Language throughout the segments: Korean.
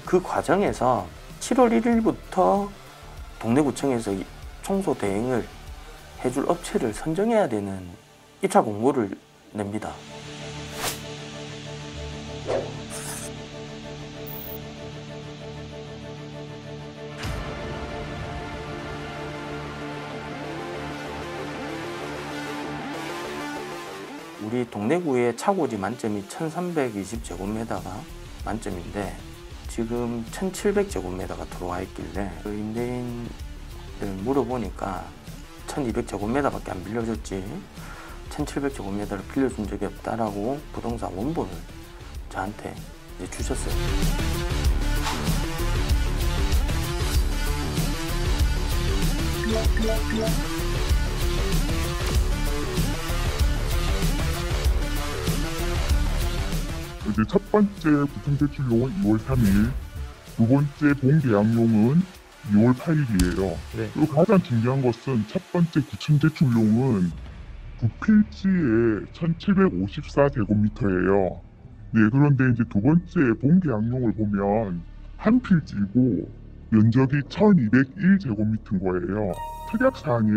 그 과정에서 7월 1일부터 동래구청에서 청소 대행을 해줄 업체를 선정해야 되는 입찰 공고를 냅니다. 우리 동래구의 차고지 만점이 1320제곱미터가 만점인데 지금 1700제곱미터가 들어와 있길래 그 임대인을 물어보니까 1200제곱미터밖에 안 빌려줬지 1700제곱미터를 빌려준 적이 없다라고 부동산 원본을 저한테 이제 주셨어요. 이제 첫 번째 구청대출용은 2월 3일, 두 번째 본계약용은 2월 8일이에요. 네. 그리고 가장 중요한 것은 첫 번째 구청대출용은 부필지에 1754제곱미터예요. 네, 그런데 이제 두 번째 본계약용을 보면 한 필지고 면적이 1201제곱미터인 거예요. 특약사항에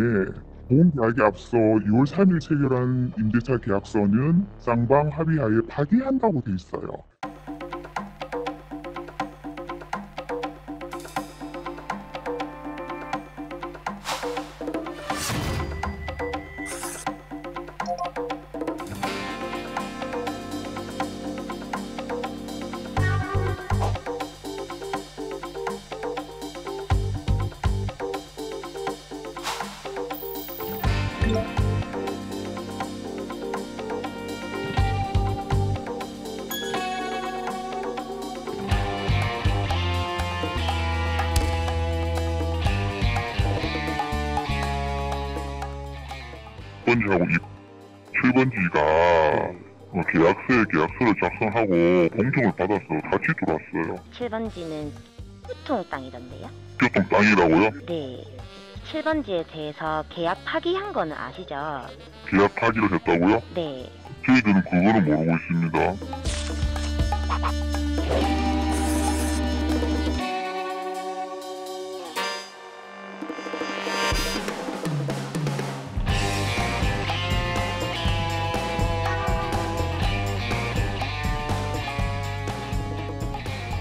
본계약에 앞서 2월 3일 체결한 임대차 계약서는 쌍방 합의하에 파기한다고 돼 있어요. 번지하고 7번지가 계약서에 계약서를 작성하고 공증을 받아서 같이 들어왔어요. 7번지는 교통 땅이던데요? 교통 땅이라고요? 네. 7번지에 대해서 계약 파기한 거는 아시죠? 계약 파기를 했다고요? 네. 저희들은 그거는 모르고 있습니다.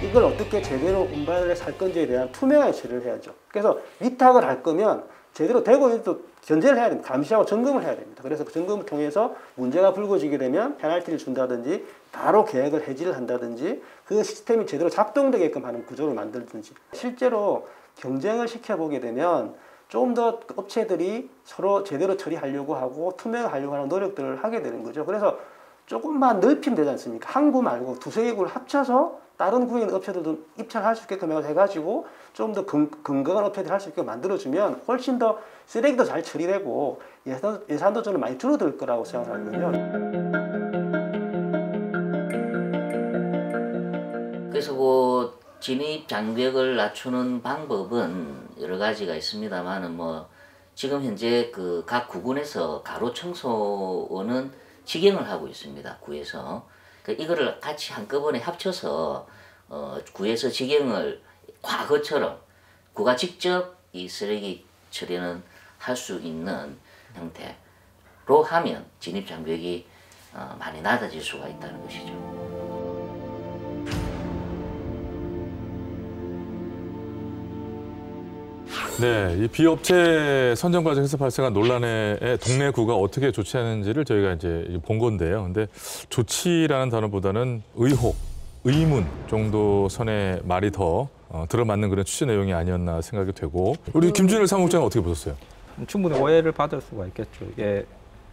이걸 어떻게 제대로 운반을 살 건지에 대한 투명하게 처리를 해야죠. 그래서 위탁을 할 거면 제대로 되고 있는지도 견제를 해야 됩니다. 감시하고 점검을 해야 됩니다. 그래서 그 점검을 통해서 문제가 불거지게 되면 페널티를 준다든지 바로 계약을 해지를 한다든지 그 시스템이 제대로 작동되게끔 하는 구조를 만들든지 실제로 경쟁을 시켜보게 되면 좀 더 업체들이 서로 제대로 처리하려고 하고 투명하려고 하는 노력들을 하게 되는 거죠. 그래서 조금만 넓히면 되지 않습니까? 한 구 말고 두세 개 구를 합쳐서 다른 구에 있는 업체들도 입찰할 수 있게끔 해가지고 좀 더 건강한 업체들이 할 수 있게 만들어주면 훨씬 더 쓰레기도 잘 처리되고 예산도 저는 많이 줄어들 거라고 생각하거든요. 그래서 그 진입 장벽을 낮추는 방법은 여러 가지가 있습니다만은 뭐 지금 현재 그 각 구군에서 가로 청소원은 직영을 하고 있습니다. 구에서. 이거를 같이 한꺼번에 합쳐서 구에서 직영을 과거처럼 구가 직접 이 쓰레기 처리는 할 수 있는 형태로 하면 진입 장벽이 많이 낮아질 수가 있다는 것이죠. 네, 이 비업체 선정 과정에서 발생한 논란에 동래구가 어떻게 조치하는지를 저희가 이제 본 건데요. 근데 조치라는 단어보다는 의혹, 의문 정도 선의 말이 더 들어맞는 그런 취재 내용이 아니었나 생각이 되고 우리 김준일 사무국장은 어떻게 보셨어요? 충분히 오해를 받을 수가 있겠죠. 이게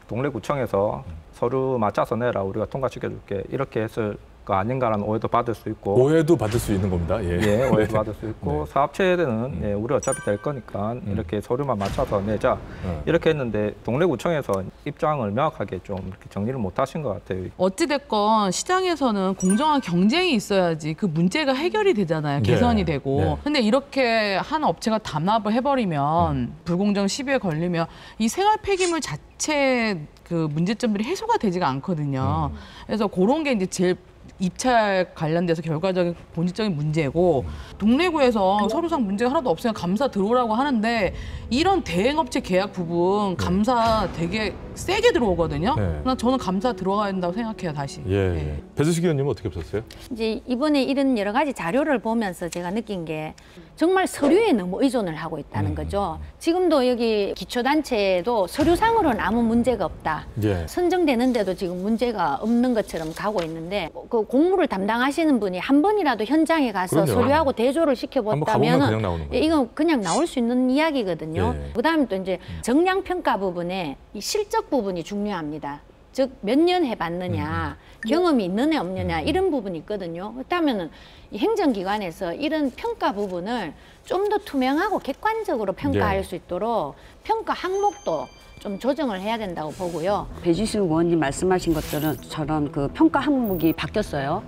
동래구청에서 서류 맞춰서 내라 우리가 통과시켜줄게 이렇게 했을 거 아닌가라는 오해도 받을 수 있고 오해도 받을 수 있는 겁니다. 예, 예 오해도 받을 수 있고 네. 사업체들은 예, 우리 어차피 될 거니까 이렇게 서류만 맞춰서 내자 이렇게 했는데 동래구청에서 입장을 명확하게 좀 이렇게 정리를 못 하신 것 같아요. 어찌됐건 시장에서는 공정한 경쟁이 있어야지 그 문제가 해결이 되잖아요. 개선이 되고. 네. 근데 이렇게 한 업체가 담합을 해버리면 불공정 시비에 걸리면 이 생활 폐기물 자체 그 문제점들이 해소가 되지가 않거든요. 그래서 그런 게 이제 제일 입찰 관련돼서 결과적인 본질적인 문제고 동래구에서 서류상 문제가 하나도 없으면 감사 들어오라고 하는데 이런 대행업체 계약 부분 감사 되게 세게 들어오거든요. 그러나 저는 감사 들어가야 된다고 생각해요, 다시. 예. 배수식 의원님은 어떻게 보셨어요? 이제 이번에 이런 여러 가지 자료를 보면서 제가 느낀 게 정말 서류에 너무 의존을 하고 있다는 거죠. 지금도 여기 기초단체도 서류상으로는 아무 문제가 없다. 선정되는데도 지금 문제가 없는 것처럼 가고 있는데 그 공무를 담당하시는 분이 한 번이라도 현장에 가서 서류하고 대조를 시켜봤다면 이건 그냥 나올 수 있는 이야기거든요. 그다음에 또 이제 정량 평가 부분에 이 실적 부분이 중요합니다. 즉 몇 년 해봤느냐, 경험이 있느냐 없느냐 이런 부분이 있거든요. 그렇다면은 이 행정기관에서 이런 평가 부분을 좀 더 투명하고 객관적으로 평가할 수 있도록 평가 항목도 좀 조정을 해야 된다고 보고요. 배지수 의원님 말씀하신 것처럼 그 평가 항목이 바뀌었어요.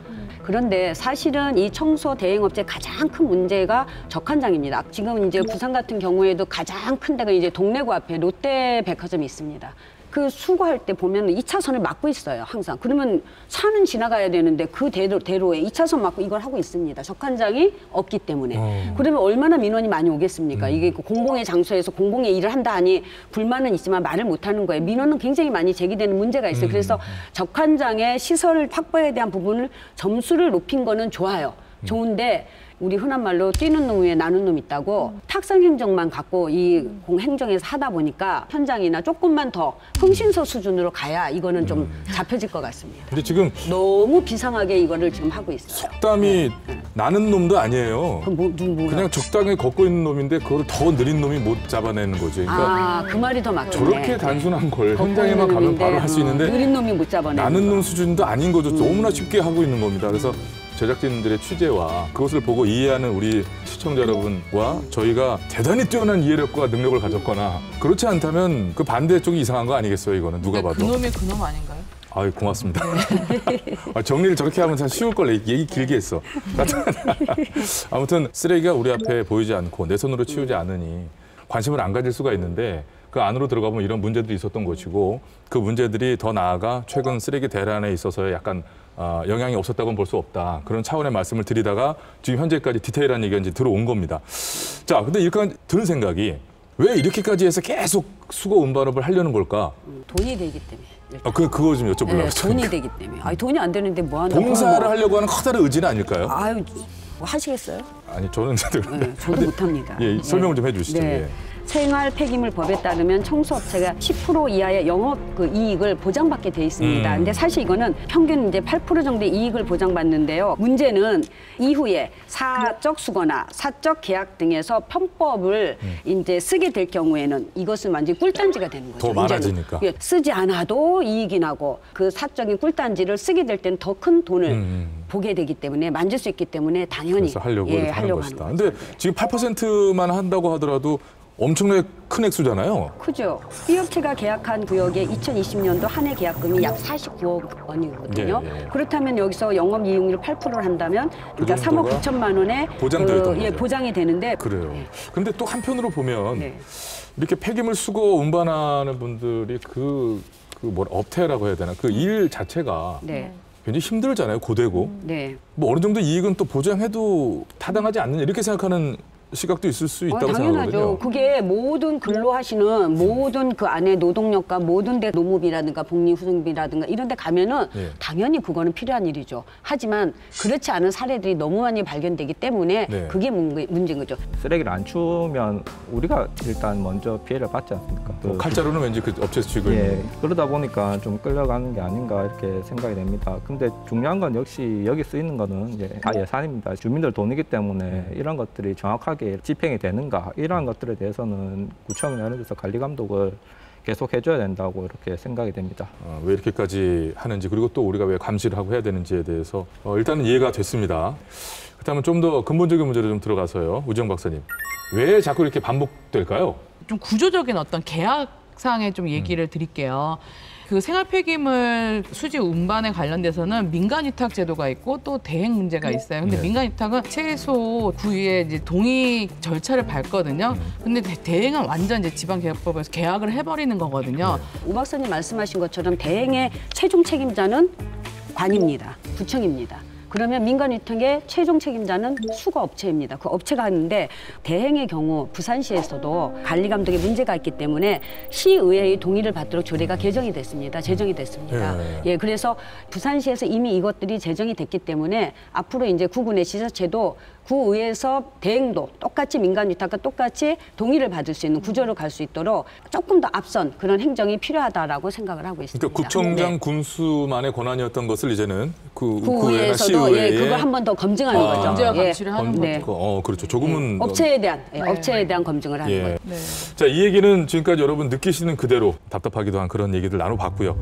그런데 사실은 이 청소 대행업체 가장 큰 문제가 적한장입니다. 지금 이제 부산 같은 경우에도 가장 큰 데가 이제 동래구 앞에 롯데백화점이 있습니다. 그 수거할 때 보면 2차선을 막고 있어요, 항상. 그러면 차는 지나가야 되는데 그 대로에 2차선 막고 이걸 하고 있습니다. 적한장이 없기 때문에. 그러면 얼마나 민원이 많이 오겠습니까? 이게 공공의 장소에서 공공의 일을 한다 하니 불만은 있지만 말을 못하는 거예요. 민원은 굉장히 많이 제기되는 문제가 있어요. 그래서 적한장의 시설 확보에 대한 부분을 점수를 높인 거는 좋아요. 좋은데 우리 흔한 말로 뛰는 놈 위에 나는 놈 있다고 탁상 행정만 갖고 이 공행정에서 하다 보니까 현장이나 조금만 더 흥신소 수준으로 가야 이거는 좀 잡혀질 것 같습니다. 근데 지금 너무 비상하게 이거를 지금 하고 있어요. 속담이 나는 놈도 아니에요. 그냥 적당히 걷고 있는 놈인데 그걸 더 느린 놈이 못 잡아내는 거죠. 그러니까 그 말이 더 맞겠네. 저렇게 단순한 걸 현장에만 가면 바로 할 수 있는데 느린 놈이 못 잡아내는 나는 놈 수준도 아닌 거죠. 너무나 쉽게 하고 있는 겁니다. 그래서 제작진들의 취재와 그것을 보고 이해하는 우리 시청자 여러분과 저희가 대단히 뛰어난 이해력과 능력을 가졌거나 그렇지 않다면 그 반대쪽이 이상한 거 아니겠어요, 이거는 누가 봐도. 그놈이 그놈 아닌가요? 아유, 고맙습니다. 정리를 저렇게 하면 참 쉬울 걸 얘기 길게 했어. 아무튼 쓰레기가 우리 앞에 보이지 않고 내 손으로 치우지 않으니 관심을 안 가질 수가 있는데 그 안으로 들어가 보면 이런 문제들이 있었던 것이고 그 문제들이 더 나아가 최근 쓰레기 대란에 있어서 약간 영향이 없었다고는 볼 수 없다. 그런 차원의 말씀을 드리다가 지금 현재까지 디테일한 얘기가 이제 들어온 겁니다. 자, 근데 이렇게 드는 생각이 왜 이렇게까지 해서 계속 수거 운반업을 하려는 걸까? 돈이 되기 때문에. 그거 좀 여쭤보려고. 네, 돈이 되기 때문에. 아니, 돈이 안 되는데 뭐 하는 봉사를 하려고 하는 커다란 의지는 아닐까요? 아유, 뭐 하시겠어요? 아니, 저는 네, 저도 못합니다. 예, 설명을 좀 해주시죠. 네. 예. 생활 폐기물 법에 따르면 청소업체가 10% 이하의 영업 이익을 보장받게 돼 있습니다. 근데 사실 이거는 평균 이제 8% 정도의 이익을 보장받는데요. 문제는 이후에 사적 수거나 사적 계약 등에서 편법을 이제 쓰게 될 경우에는 이것은 완전히 꿀단지가 되는 거죠. 더 많아지니까. 쓰지 않아도 이익이 나고 그 사적인 꿀단지를 쓰게 될 때는 더 큰 돈을 보게 되기 때문에 만질 수 있기 때문에 당연히 그래서 하려고 하는 것이다. 근데 지금 8%만 한다고 하더라도 엄청나게 큰 액수잖아요. 크죠. B업체가 계약한 구역의 2020년도 한 해 계약금이 약 49억 원이거든요. 그렇다면 여기서 영업이익률 8%를 한다면 그러니까 3억 9천만 원에 보장이 되는데. 그래요. 근데 또 한편으로 보면 이렇게 폐기물 수거 운반하는 분들이 업태라고 해야 되나? 그 일 자체가 굉장히 힘들잖아요. 고되고. 뭐 어느 정도 이익은 또 보장해도 타당하지 않느냐 이렇게 생각하는 시각도 있을 수 있다고 당연하죠. 생각하거든요. 그게 모든 근로하시는 모든 그 안에 노동력과 모든 데 노무비라든가 복리후생비라든가 이런 데 가면은 당연히 그거는 필요한 일이죠. 하지만 그렇지 않은 사례들이 너무 많이 발견되기 때문에 그게 문제인 거죠. 쓰레기를 안 치우면 우리가 일단 먼저 피해를 받지 않습니까? 칼자루는 왠지 그 업체에서 쥐고 있는. 그러다 보니까 좀 끌려가는 게 아닌가 이렇게 생각이 됩니다. 근데 중요한 건 역시 여기 쓰이는 거는 이제 다 예산입니다. 주민들 돈이기 때문에 이런 것들이 정확하게 집행이 되는가 이러한 것들에 대해서는 구청이나 이런 데서 관리 감독을 계속 해줘야 된다고 이렇게 생각이 됩니다. 왜 이렇게까지 하는지 그리고 또 우리가 왜 감시를 하고 해야 되는지에 대해서 일단은 이해가 됐습니다. 그렇다면 좀 더 근본적인 문제로 좀 들어가서요. 우지영 박사님. 왜 자꾸 이렇게 반복될까요? 좀 구조적인 어떤 계약상의 좀 얘기를 드릴게요. 그 생활 폐기물 수지 운반에 관련돼서는 민간 위탁 제도가 있고 또 대행 문제가 있어요. 근데 민간 위탁은 최소 구의에 이제 동의 절차를 밟거든요. 근데 대행은 완전 이제 지방계약법에서 계약을 해버리는 거거든요. 우 박사님 말씀하신 것처럼 대행의 최종 책임자는 관입니다. 구청입니다. 그러면 민간위탁의 최종 책임자는 수거업체입니다. 그 업체가 하는데 대행의 경우 부산시에서도 관리 감독에 문제가 있기 때문에 시의회의 동의를 받도록 조례가 제정이 됐습니다. 예, 그래서 부산시에서 이미 이것들이 제정이 됐기 때문에 앞으로 이제 구군의 지자체도 구의회에서 대행도 똑같이 민간위탁과 똑같이 동의를 받을 수 있는 구조로 갈 수 있도록 조금 더 앞선 그런 행정이 필요하다라고 생각을 하고 있습니다. 그러니까 구청장 군수만의 권한이었던 것을 이제는 구의회나 시의회에 그거 한 번 더 검증하는 거죠. 검증과 감시를 하는 네. 거죠. 그렇죠. 조금은 업체에 대한 검증을 하는 거예요. 네. 자, 이 얘기는 지금까지 여러분 느끼시는 그대로 답답하기도 한 그런 얘기들 나눠봤고요.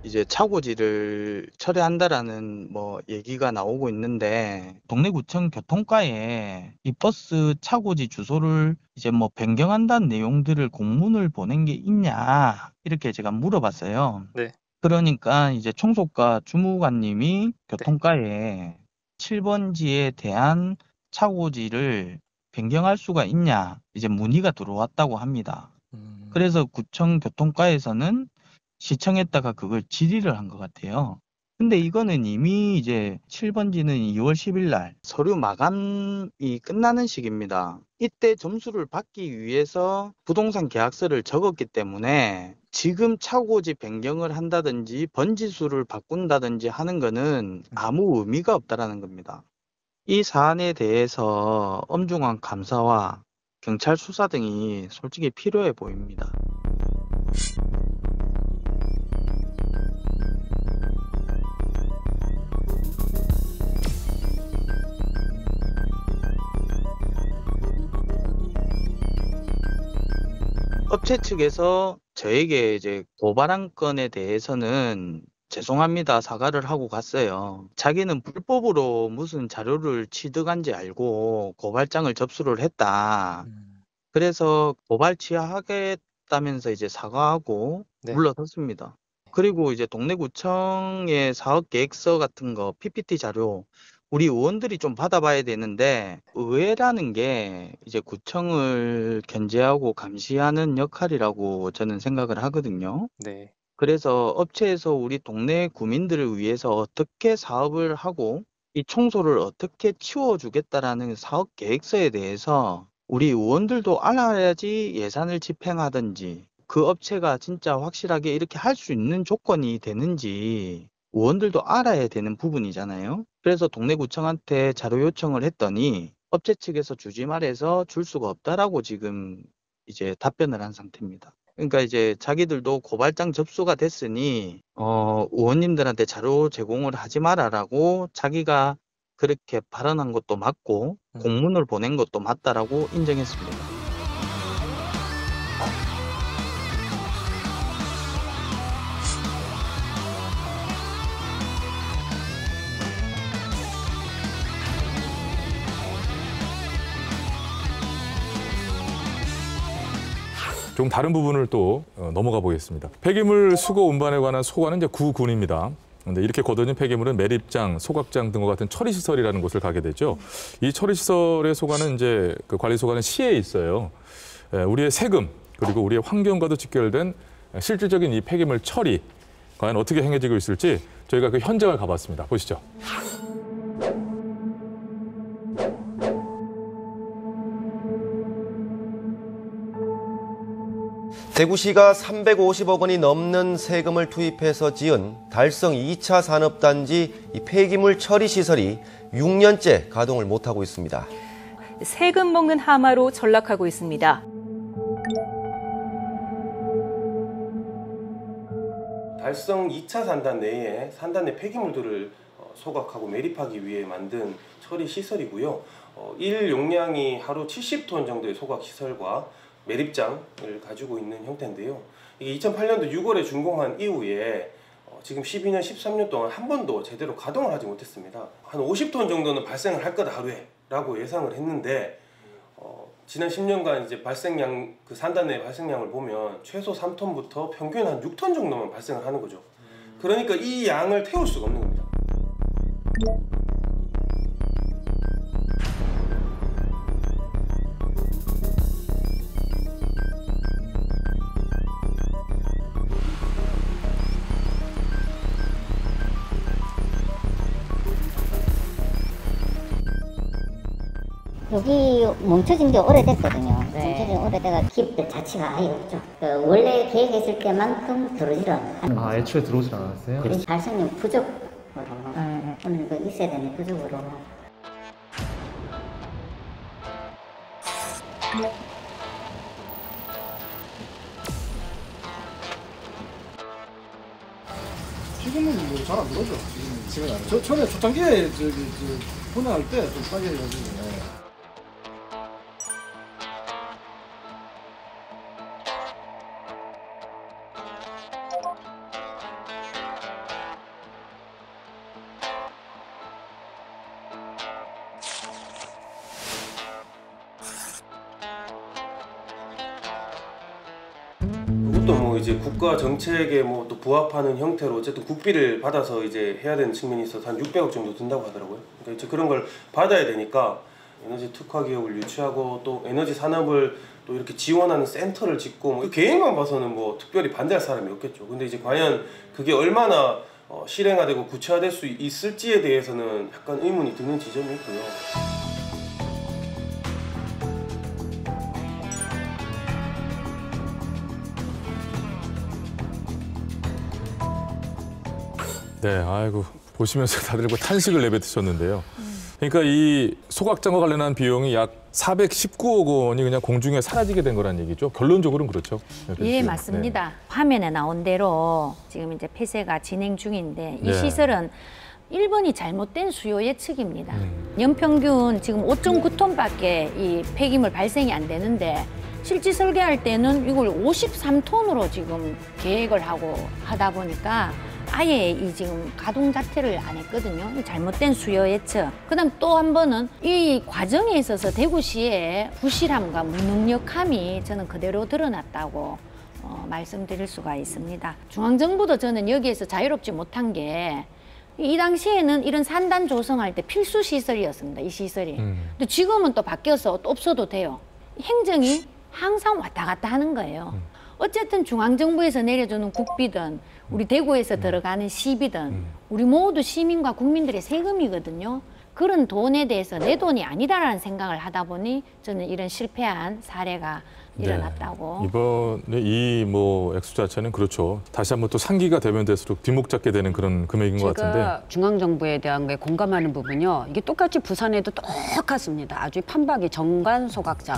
이제 차고지를 철회한다라는 얘기가 나오고 있는데 동래구청 교통과에 이 버스 차고지 주소를 이제 변경한다는 내용들을 공문을 보낸 게 있냐 이렇게 제가 물어봤어요. 네. 그러니까 이제 총속과 주무관님이 교통과에 7번지에 대한 차고지를 변경할 수가 있냐 이제 문의가 들어왔다고 합니다. 그래서 구청 교통과에서는 시청에다가 그걸 질의를 한 것 같아요. 근데 이거는 이미 이제 7번지는 2월 10일 날 서류 마감이 끝나는 시기입니다. 이때 점수를 받기 위해서 부동산 계약서를 적었기 때문에 지금 차고지 변경을 한다든지 번지수를 바꾼다든지 하는 거는 아무 의미가 없다라는 겁니다. 이 사안에 대해서 엄중한 감사와 경찰 수사 등이 솔직히 필요해 보입니다. 업체 측에서 저에게 이제 고발한 건에 대해서는 죄송합니다 사과를 하고 갔어요. 자기는 불법으로 무슨 자료를 취득한지 알고 고발장을 접수를 했다. 그래서 고발 취하하겠다면서 이제 사과하고 물러섰습니다. 그리고 이제 동래구청의 사업계획서 같은 거 PPT 자료 우리 의원들이 좀 받아봐야 되는데 의회라는 게 이제 구청을 견제하고 감시하는 역할이라고 저는 생각을 하거든요. 네. 그래서 업체에서 우리 동네 구민들을 위해서 어떻게 사업을 하고 이 청소를 어떻게 치워주겠다라는 사업 계획서에 대해서 우리 의원들도 알아야지 예산을 집행하든지 그 업체가 진짜 확실하게 이렇게 할 수 있는 조건이 되는지 의원들도 알아야 되는 부분이잖아요. 그래서 동래구청한테 자료 요청을 했더니 업체 측에서 주지 말해서 줄 수가 없다라고 지금 이제 답변을 한 상태입니다. 그러니까 이제 자기들도 고발장 접수가 됐으니 의원님들한테 자료 제공을 하지 마라라고 자기가 그렇게 발언한 것도 맞고 공문을 보낸 것도 맞다라고 인정했습니다. 좀 다른 부분을 또 넘어가 보겠습니다. 폐기물 수거 운반에 관한 소관은 이제 구군입니다. 근데 이렇게 거둬진 폐기물은 매립장, 소각장 등과 같은 처리시설이라는 곳을 가게 되죠. 이 처리시설의 소관은 이제 그 관리 소관은 시에 있어요. 우리의 세금 그리고 우리의 환경과도 직결된 실질적인 이 폐기물 처리 과연 어떻게 행해지고 있을지 저희가 그 현장을 가봤습니다. 보시죠. 대구시가 350억 원이 넘는 세금을 투입해서 지은 달성 2차 산업단지 이 폐기물 처리 시설이 6년째 가동을 못하고 있습니다. 세금 먹는 하마로 전락하고 있습니다. 달성 2차 산단 내에 산단 내 폐기물들을 소각하고 매립하기 위해 만든 처리 시설이고요. 일 용량이 하루 70톤 정도의 소각 시설과 매립장을 가지고 있는 형태인데요. 이게 2008년도 6월에 준공한 이후에 지금 12년, 13년 동안 한 번도 제대로 가동을 하지 못했습니다. 한 50톤 정도는 발생을 할 거다 하루에 라고 예상을 했는데 지난 10년간 이제 발생량, 그 산단 내 발생량을 보면 최소 3톤부터 평균 한 6톤 정도만 발생을 하는 거죠. 그러니까 이 양을 태울 수가 없는 겁니다. 여기 멈춰진 게 오래됐거든요. 멈춰진 게 오래돼가 기업들 자체가 아예 없죠. 원래 계획했을 때만큼 들어오질 않아요. 아, 애초에 들어오질 않았어요? 발생률 부족으로 오늘 그 있어야 되는 부족으로. 지금은 뭐 잘 안 들어오죠. 지금은 안. 저 처음에 초창기에 분해할 때 좀 싸게 해가지고. 이것도 뭐 이제 국가 정책에 뭐 또 부합하는 형태로 어쨌든 국비를 받아서 이제 해야 되는 측면이 있어서 한 600억 정도 든다고 하더라고요. 그러니까 이제 그런 걸 받아야 되니까 에너지 특화 기업을 유치하고 또 에너지 산업을 또 이렇게 지원하는 센터를 짓고 뭐 그 계획만 봐서는 뭐 특별히 반대할 사람이 없겠죠. 근데 이제 과연 그게 얼마나 실행화되고 구체화될 수 있을지에 대해서는 약간 의문이 드는 지점이 있고요. 네, 아이고 보시면서 다들 뭐 탄식을 내뱉으셨는데요. 그러니까 이 소각장과 관련한 비용이 약 419억 원이 그냥 공중에 사라지게 된 거란 얘기죠. 결론적으로는 그렇죠. 예, 맞습니다. 네. 화면에 나온 대로 지금 이제 폐쇄가 진행 중인데 이 시설은 1번이 잘못된 수요 예측입니다. 연평균 지금 5.9톤밖에 이 폐기물 발생이 안 되는데 실제 설계할 때는 이걸 53톤으로 지금 계획을 하고 하다 보니까 아예 이 지금 가동 자체를 안 했거든요. 잘못된 수요 예측. 그다음 또 한 번은 이 과정에 있어서 대구시의 부실함과 무능력함이 저는 그대로 드러났다고 말씀드릴 수가 있습니다. 중앙정부도 저는 여기에서 자유롭지 못한 게 이 당시에는 이런 산단 조성할 때 필수 시설이었습니다. 이 시설이. 근데 지금은 또 바뀌어서 또 없어도 돼요. 행정이 항상 왔다 갔다 하는 거예요. 어쨌든 중앙정부에서 내려주는 국비든 우리 대구에서 들어가는 시비든 우리 모두 시민과 국민들의 세금이거든요. 그런 돈에 대해서 내 돈이 아니다라는 생각을 하다 보니 저는 이런 실패한 사례가 일어났다고. 이번에 이 뭐 액수 자체는 그렇죠. 다시 한번 또 상기가 되면 될수록 뒷목 잡게 되는 그런 금액인 것 같은데. 제가 중앙정부에 대한 게 공감하는 부분이요. 이게 똑같이 부산에도 똑같습니다. 아주 판박이 정관 소각장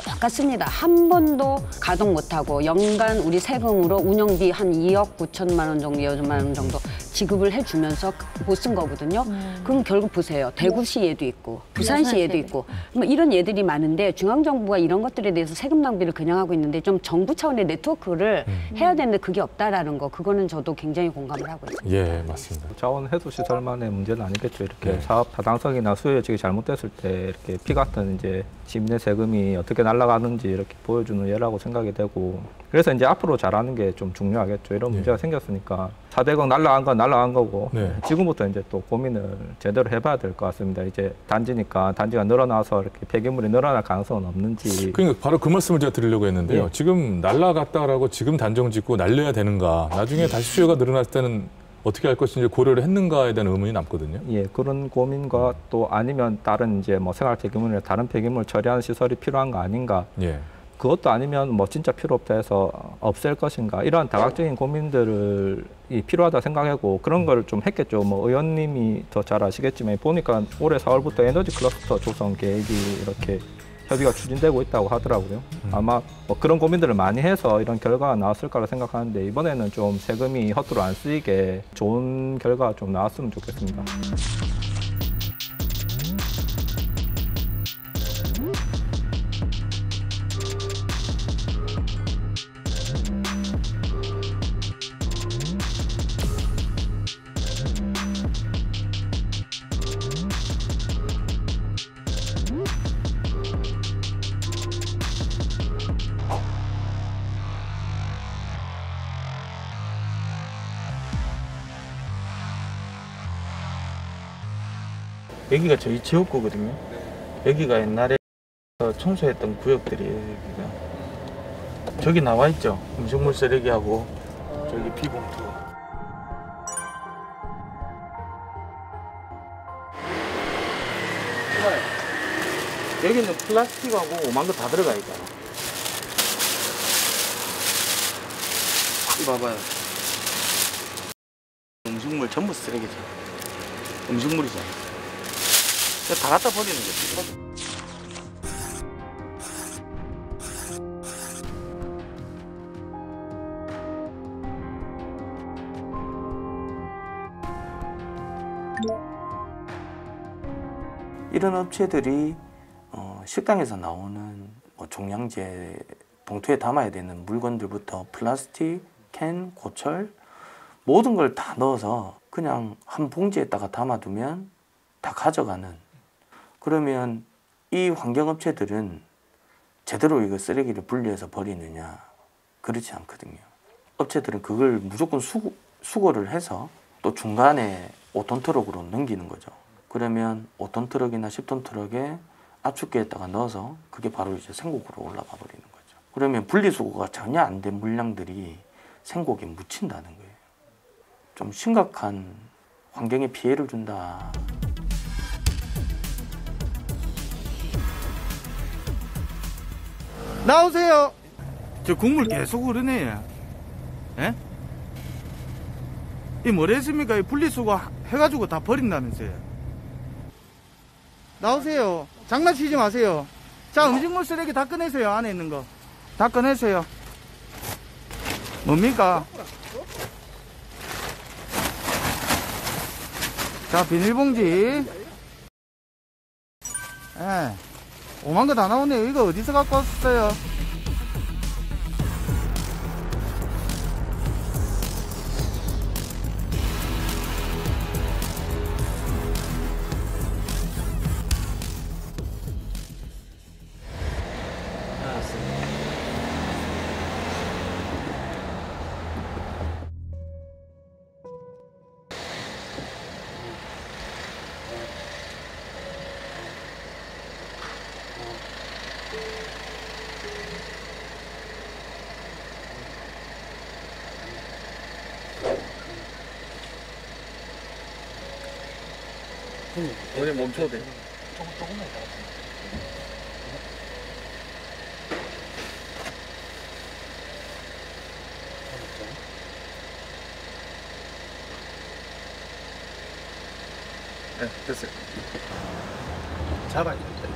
똑같습니다. 한 번도 가동 못하고 연간 우리 세금으로 운영비 한 2억 9천만 원 정도, 2억만 원 정도 지급을 해주면서 못 쓴 거거든요. 그럼 결국 보세요. 대구시에도 있고 부산시에도 있고 뭐 이런 예들이 많은데 중앙정부가 이런 것들에 대해서 세금 낭비를 그냥 하고 있는데 좀 정부 차원의 네트워크를 해야 되는데 그게 없다라는 거 그거는 저도 굉장히 공감을 하고 있습니다. 예, 맞습니다. 자원 해소 시설만의 문제는 아니겠죠. 이렇게 사업 타당성이나 수요 예측이 잘못됐을 때 이렇게 피 같은 이제 시민의 세금이 어떻게 날아가는지 이렇게 보여주는 예라고 생각이 되고 그래서 이제 앞으로 잘하는 게 좀 중요하겠죠. 이런 문제가 생겼으니까 400억 날아간 건 날아간 거고 지금부터 이제 또 고민을 제대로 해봐야 될 것 같습니다. 이제 단지니까 단지가 늘어나서 이렇게 폐기물이 늘어날 가능성은 없는지. 그러니까 바로 그 말씀을 제가 드리려고 했는데요. 지금 날아갔다라고 지금 단정 짓고 날려야 되는가 나중에 다시 수요가 늘어났을 때는 어떻게 할 것인지 고려를 했는가에 대한 의문이 남거든요. 예, 그런 고민과 또 아니면 다른 이제 뭐 생활 폐기물이나 다른 폐기물 처리하는 시설이 필요한 거 아닌가. 예. 그것도 아니면 뭐 진짜 필요 없다 해서 없앨 것인가 이런 다각적인 고민들을 필요하다 생각하고 그런 걸 좀 했겠죠. 뭐 의원님이 더 잘 아시겠지만 보니까 올해 4월부터 에너지 클러스터 조성 계획이 이렇게 협의가 추진되고 있다고 하더라고요. 아마 뭐 그런 고민들을 많이 해서 이런 결과가 나왔을 거라 생각하는데 이번에는 좀 세금이 헛으로 안 쓰이게 좋은 결과가 좀 나왔으면 좋겠습니다. 여기가 저희 지역구거든요. 여기가 옛날에 청소했던 구역들이에요. 여기가. 저기 나와 있죠. 음식물 쓰레기하고 저기 비봉투. 여기는 플라스틱하고 오만 거 다 들어가 있잖아. 이거 봐봐요. 음식물 전부 쓰레기잖아. 음식물이잖아. 다 갖다 버리는 거지. 이런 업체들이 식당에서 나오는 종량제 봉투에 담아야 되는 물건들부터 플라스틱, 캔, 고철 모든 걸 다 넣어서 그냥 한 봉지에다가 담아두면 다 가져가는. 그러면 이 환경업체들은 제대로 이거 쓰레기를 분리해서 버리느냐? 그렇지 않거든요. 업체들은 그걸 무조건 수거를 해서 또 중간에 5톤 트럭으로 넘기는 거죠. 그러면 5톤 트럭이나 10톤 트럭에 압축기에다가 넣어서 그게 바로 이제 생곡으로 올라가 버리는 거죠. 그러면 분리수거가 전혀 안 된 물량들이 생곡에 묻힌다는 거예요. 좀 심각한 환경에 피해를 준다. 나오세요. 저 국물 계속 흐르네. 예? 이 뭐랬습니까? 이 분리수거 해가지고 다 버린다면서요. 나오세요. 장난치지 마세요. 자, 음식물 쓰레기 다 꺼내세요. 안에 있는 거. 다 꺼내세요. 뭡니까? 자, 비닐봉지. 예. 오만 거 다 나오네요. 이거 어디서 갖고 왔어요? 오늘 멈춰도 돼. 조금만 더. 네, 됐어요. 잡아야 된다,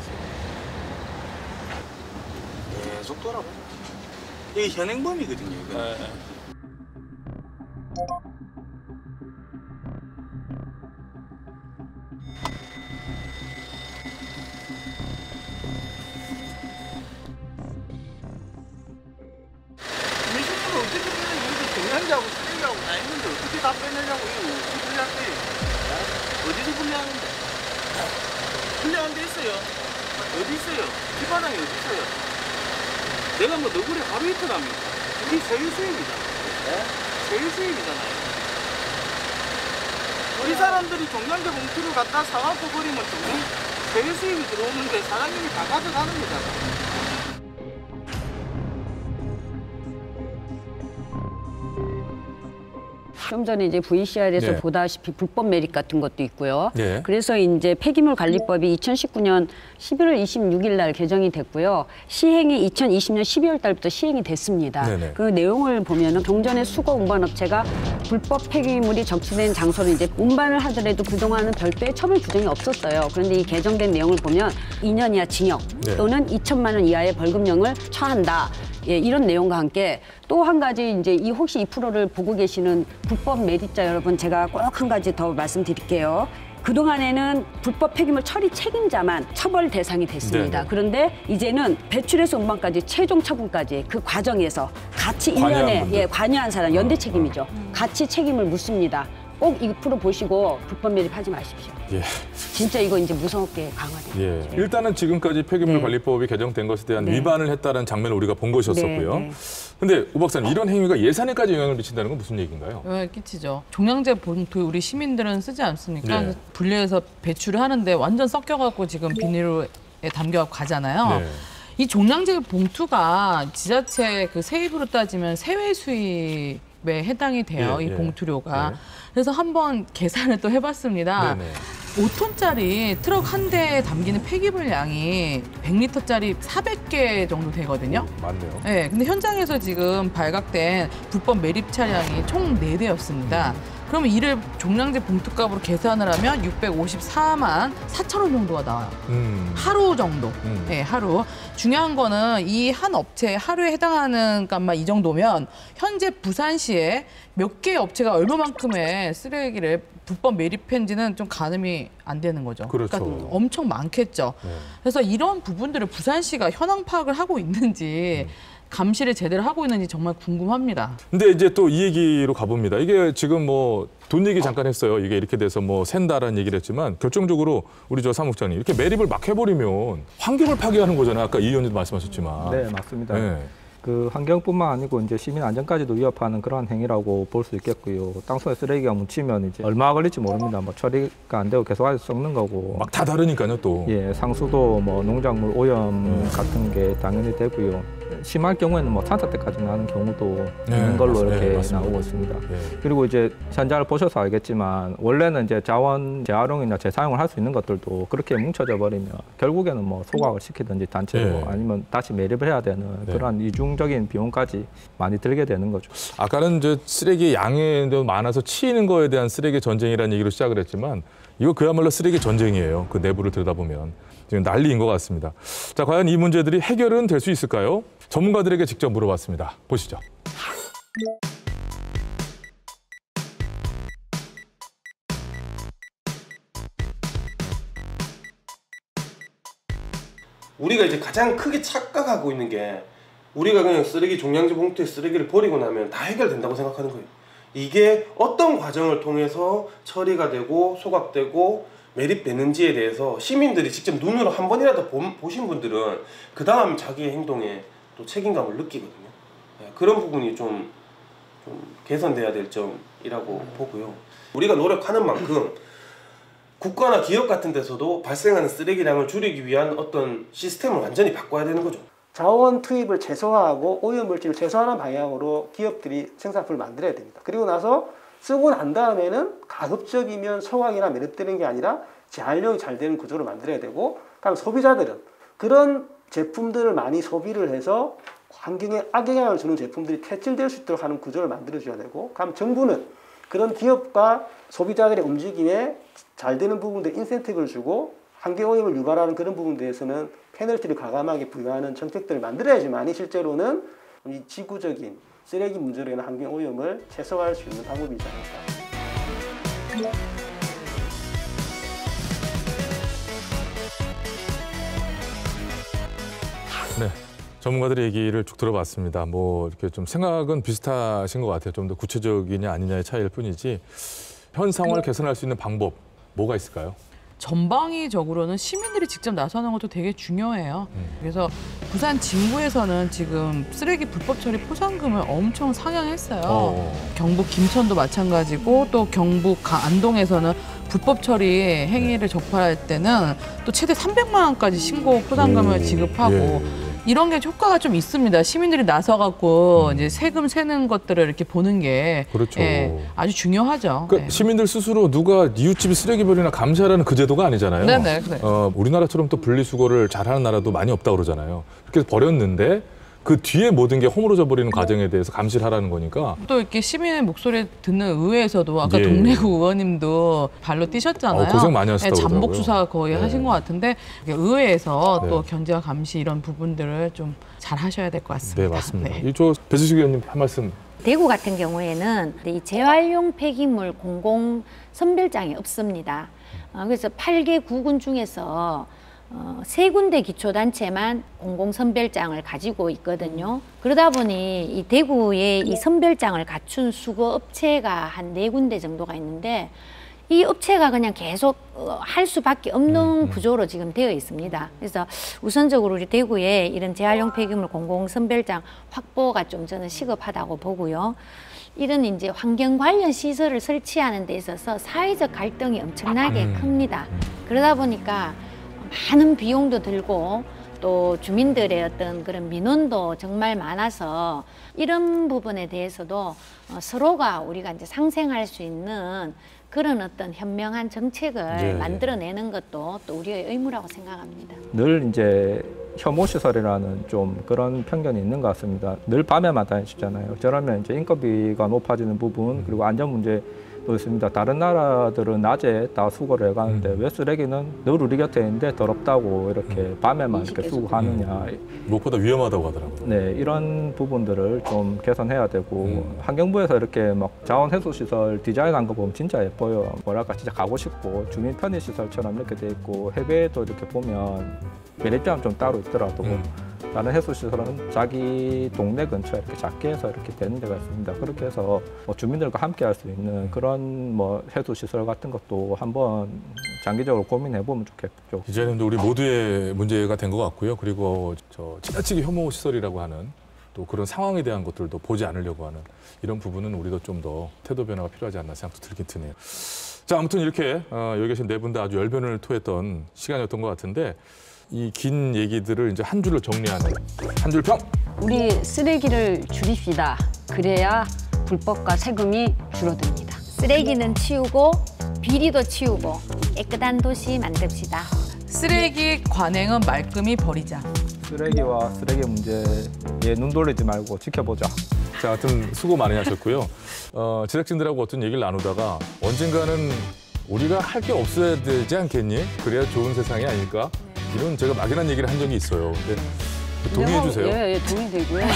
이제. 계속 돌아봐. 이게 현행범이거든요, 이거. 네. 정량제하고 쓰레기하고 다 있는데 어떻게 다 빼내냐고. 이거 어떻게 분리할 거예요? 어디서 분리하는데? 분리하는 데 있어요. 어디 있어요? 뒷바닥에 어디 있어요? 내가 뭐 너구리 하루 이틀 합니까? 이게 세일 수입이잖아. 세일 수입이잖아요. 우리 사람들이 정량제 봉투를 갖다 사갖고 버리면 세일 수입이 들어오는데 사장님이 다 가져가는 거잖아. 좀 전에 이제 VCR에서 네. 보다시피 불법 매립 같은 것도 있고요. 네. 그래서 이제 폐기물 관리법이 2019년 11월 26일 날 개정이 됐고요. 시행이 2020년 12월 달부터 시행이 됐습니다. 네네. 그 내용을 보면은 경전의 수거 운반업체가 불법 폐기물이 적치된 장소를 이제 운반을 하더라도 그동안은 별도의 처벌 규정이 없었어요. 그런데 이 개정된 내용을 보면 2년 이하 징역 네. 또는 2천만 원 이하의 벌금형을 처한다. 예, 이런 내용과 함께 또 한 가지 이제 이 혹시 이 프로를 보고 계시는 불법 매립자 여러분, 제가 꼭 한 가지 더 말씀드릴게요. 그동안에는 불법 폐기물 처리 책임자만 처벌 대상이 됐습니다. 네네. 그런데 이제는 배출해서 운반까지 최종 처분까지 그 과정에서 같이 1년에 관여한 사람 연대 책임이죠. 같이 책임을 묻습니다. 꼭 이 프로 보시고 불법 매립하지 마십시오. 예. 진짜 이거 이제 무섭게 강화돼요. 예. 일단은 지금까지 폐기물 관리법이 개정된 것에 대한 위반을 했다는 장면을 우리가 본 것이었었고요. 근데 우 박사님, 이런 행위가 예산에까지 영향을 미친다는 건 무슨 얘기인가요? 영향을 끼치죠. 종량제 봉투 우리 시민들은 쓰지 않습니까? 분리해서 배출을 하는데 완전 섞여갖고 지금 비닐에 담겨 가잖아요. 이 종량제 봉투가 지자체 그 세입으로 따지면 세외 수입에 해당이 돼요. 이 봉투료가. 그래서 한번 계산을 또 해봤습니다. 5톤짜리 트럭 한 대에 담기는 폐기물 양이 100리터짜리 400개 정도 되거든요. 맞네요. 네, 근데 현장에서 지금 발각된 불법 매립 차량이 총 4대였습니다. 그러면 이를 종량제 봉투값으로 계산을 하면 654만 4천 원 정도가 나와요. 하루 정도. 네, 하루. 중요한 거는 이 한 업체에 하루에 해당하는 값만 이 정도면 현재 부산시에 몇 개의 업체가 얼마만큼의 쓰레기를 불법 매립했는지는 좀 가늠이 안 되는 거죠. 그렇죠. 그러니까 엄청 많겠죠. 그래서 이런 부분들을 부산시가 현황 파악을 하고 있는지 감시를 제대로 하고 있는지 정말 궁금합니다. 근데 이제 또 이 얘기로 가봅니다. 이게 지금 뭐 돈 얘기 잠깐 했어요. 이게 이렇게 돼서 뭐 샌다라는 얘기를 했지만 결정적으로 우리 저 사무국장님 이렇게 매립을 막 해버리면 환경을 파괴하는 거잖아요. 아까 이 의원님도 말씀하셨지만. 네, 맞습니다. 그 환경뿐만 아니고 이제 시민 안전까지도 위협하는 그러한 행위라고 볼 수 있겠고요. 땅속에 쓰레기가 묻히면 이제 얼마 걸릴지 모릅니다. 뭐 처리가 안 되고 계속 아직 썩는 거고. 막 다 다르니까요, 또. 예, 상수도 뭐 농작물 오염 같은 게 당연히 되고요. 심할 경우에는 뭐 산사 때까지 나는 경우도 있는 걸로 이렇게 나오고 있습니다. 그리고 이제 현장을 보셔서 알겠지만 원래는 이제 자원 재활용이나 재사용을 할 수 있는 것들도 그렇게 뭉쳐져 버리면 결국에는 뭐 소각을 시키든지 단체로 아니면 다시 매립을 해야 되는 그러한 이중적인 비용까지 많이 들게 되는 거죠. 아까는 이제 쓰레기 양이 많아서 치이는 거에 대한 쓰레기 전쟁이라는 얘기로 시작을 했지만 이거 그야말로 쓰레기 전쟁이에요. 그 내부를 들여다보면. 지금 난리인 것 같습니다. 자, 과연 이 문제들이 해결은 될 수 있을까요? 전문가들에게 직접 물어봤습니다. 보시죠. 우리가 이제 가장 크게 착각하고 있는 게 우리가 그냥 쓰레기 종량제 봉투에 쓰레기를 버리고 나면 다 해결된다고 생각하는 거예요. 이게 어떤 과정을 통해서 처리가 되고 소각되고 매립되는지에 대해서 시민들이 직접 눈으로 한 번이라도 보신 분들은 그 다음 자기의 행동에 또 책임감을 느끼거든요. 그런 부분이 좀 개선돼야 될 점이라고 보고요. 우리가 노력하는 만큼 국가나 기업 같은 데서도 발생하는 쓰레기량을 줄이기 위한 어떤 시스템을 완전히 바꿔야 되는 거죠. 자원 투입을 최소화하고 오염물질을 최소화하는 방향으로 기업들이 생산품을 만들어야 됩니다. 그리고 나서 쓰고 난 다음에는 가급적이면 소각이나 매립되는 게 아니라 재활용이 잘 되는 구조를 만들어야 되고, 다음 소비자들은 그런 제품들을 많이 소비를 해서 환경에 악영향을 주는 제품들이 퇴출될 수 있도록 하는 구조를 만들어줘야 되고, 다음 정부는 그런 기업과 소비자들의 움직임에 잘 되는 부분들에 인센티브를 주고 환경오염을 유발하는 그런 부분들에서는 페널티를 과감하게 부여하는 정책들을 만들어야지만이 실제로는 이 지구적인 쓰레기 문제로 인한 환경오염을 최소화할 수 있는 방법이지 않을까. 네, 전문가들의 얘기를 쭉 들어봤습니다. 뭐 이렇게 좀 생각은 비슷하신 것 같아요. 좀 더 구체적이냐 아니냐의 차이일 뿐이지 현 상황을 개선할 수 있는 방법 뭐가 있을까요? 전방위적으로는 시민들이 직접 나서는 것도 되게 중요해요. 그래서 부산 진구에서는 지금 쓰레기 불법 처리 포상금을 엄청 상향했어요. 경북 김천도 마찬가지고 또 경북 안동에서는 불법 처리 행위를 적발할 때는 또 최대 300만 원까지 신고 포상금을 지급하고 이런 게 효과가 좀 있습니다. 시민들이 나서갖고 이제 세금 세는 것들을 이렇게 보는 게 그렇죠. 아주 중요하죠. 그러니까 시민들 스스로 누가 이웃집이 쓰레기 버리나 감시하라는 그 제도가 아니잖아요. 네네. 우리나라처럼 또 분리수거를 잘하는 나라도 많이 없다고 그러잖아요. 그렇게 버렸는데 그 뒤에 모든 게 허물어져 버리는 과정에 대해서 감시를 하라는 거니까. 또 이렇게 시민의 목소리를 듣는 의회에서도 아까 동래구 의원님도 발로 뛰셨잖아요. 고생 많이 하셨다고 잠복 수사 거의 하신 것 같은데 의회에서 또 견제와 감시 이런 부분들을 좀 잘 하셔야 될 것 같습니다. 네, 맞습니다. 이쪽 배수식 의원님 한 말씀. 대구 같은 경우에는 이 재활용 폐기물 공공 선별장이 없습니다. 그래서 8개 구군 중에서 3군데 기초단체만 공공선별장을 가지고 있거든요. 그러다 보니 이 대구에 이 선별장을 갖춘 수거업체가 한 4군데 정도가 있는데 이 업체가 그냥 계속 할 수밖에 없는 구조로 지금 되어 있습니다. 그래서 우선적으로 우리 대구에 이런 재활용 폐기물 공공선별장 확보가 좀 저는 시급하다고 보고요. 이런 이제 환경 관련 시설을 설치하는 데 있어서 사회적 갈등이 엄청나게 큽니다. 그러다 보니까 많은 비용도 들고 또 주민들의 어떤 그런 민원도 정말 많아서 이런 부분에 대해서도 서로가 우리가 이제 상생할 수 있는 그런 어떤 현명한 정책을 만들어내는 것도 또 우리의 의무라고 생각합니다. 늘 이제 혐오 시설이라는 좀 그런 편견이 있는 것 같습니다. 늘 밤에만 다니시잖아요. 저러면 이제 인건비가 높아지는 부분 그리고 안전 문제도 있습니다. 다른 나라들은 낮에 다 수거를 해가는데 왜 쓰레기는 늘 우리 곁에 있는데 더럽다고 이렇게 밤에만 이렇게 수거하느냐. 무엇보다 위험하다고 하더라고요. 네, 이런 부분들을 좀 개선해야 되고 환경부에서 이렇게 막 자원해소시설 디자인한 거 보면 진짜 예뻐요. 뭐랄까 진짜 가고 싶고 주민 편의시설처럼 이렇게 돼 있고 해외에도 이렇게 보면 매립장은 좀 따로 있더라도 다른 해소시설은 자기 동네 근처에 이렇게 작게 해서 이렇게 되는 데가 있습니다. 그렇게 해서 뭐 주민들과 함께 할 수 있는 그런 뭐 해소시설 같은 것도 한번 장기적으로 고민해보면 좋겠죠. 이제는 우리 모두의 문제가 된 것 같고요. 그리고 저 지나치게 혐오 시설이라고 하는 또 그런 상황에 대한 것들도 보지 않으려고 하는 이런 부분은 우리도 좀 더 태도 변화가 필요하지 않나 생각도 들긴 드네요. 자, 아무튼 이렇게 여기 계신 네 분 다 아주 열변을 토했던 시간이었던 것 같은데 이 긴 얘기들을 이제 한 줄로 정리하는 한 줄 평. 우리 쓰레기를 줄입시다. 그래야 불법과 세금이 줄어듭니다. 쓰레기는 치우고 비리도 치우고 깨끗한 도시 만듭시다. 쓰레기 관행은 말끔히 버리자. 쓰레기와 쓰레기 문제에 눈 돌리지 말고 지켜보자. 자, 하여튼 수고 많이 하셨고요. 제작진들하고 어떤 얘기를 나누다가 언젠가는 우리가 할 게 없어야 되지 않겠니? 그래야 좋은 세상이 아닐까? 이런 제가 막연한 얘기를 한 적이 있어요. 근데 동의해 주세요. 예, 동의되고요.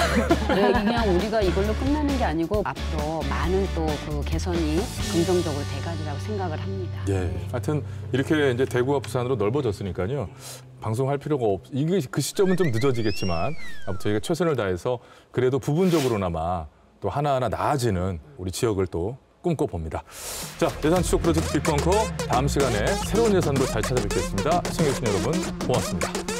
네, 그냥 우리가 이걸로 끝나는 게 아니고 앞으로 많은 또 그 개선이 긍정적으로 돼가리라고 생각을 합니다. 예, 하여튼 이렇게 이제 대구와 부산으로 넓어졌으니까요. 방송할 필요가 이게 그 시점은 좀 늦어지겠지만 아무튼 저희가 최선을 다해서 그래도 부분적으로나마 또 하나하나 나아지는 우리 지역을 또 꿈꿔봅니다. 자, 예산 추적 프로젝트 빅벙커 다음 시간에 새로운 예산으로 잘 찾아뵙겠습니다. 시청해주신 여러분 고맙습니다.